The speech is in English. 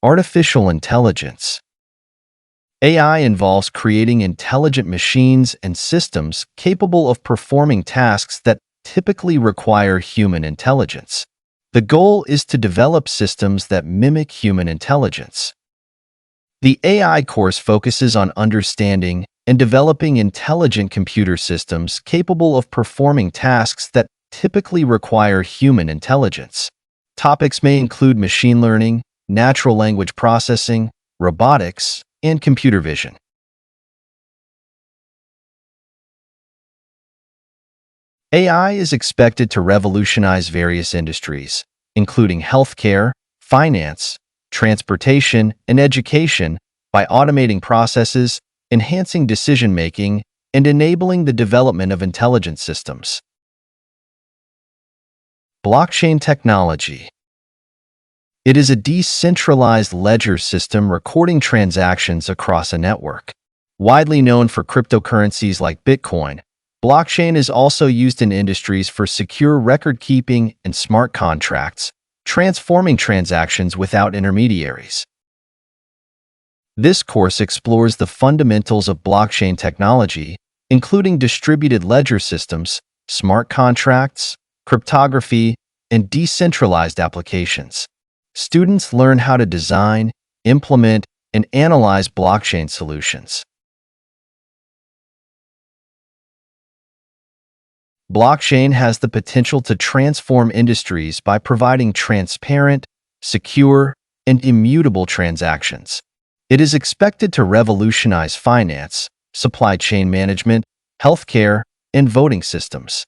Artificial intelligence. AI involves creating intelligent machines and systems capable of performing tasks that typically require human intelligence. The goal is to develop systems that mimic human intelligence. The AI course focuses on understanding and developing intelligent computer systems capable of performing tasks that typically require human intelligence. Topics may include machine learning, natural language processing, robotics, and computer vision. AI is expected to revolutionize various industries, including healthcare, finance, transportation, and education, by automating processes, enhancing decision-making, and enabling the development of intelligent systems. Blockchain technology. It is a decentralized ledger system recording transactions across a network. Widely known for cryptocurrencies like Bitcoin, blockchain is also used in industries for secure record-keeping and smart contracts, transforming transactions without intermediaries. This course explores the fundamentals of blockchain technology, including distributed ledger systems, smart contracts, cryptography, and decentralized applications. Students learn how to design, implement, and analyze blockchain solutions. Blockchain has the potential to transform industries by providing transparent, secure, and immutable transactions. It is expected to revolutionize finance, supply chain management, healthcare, and voting systems.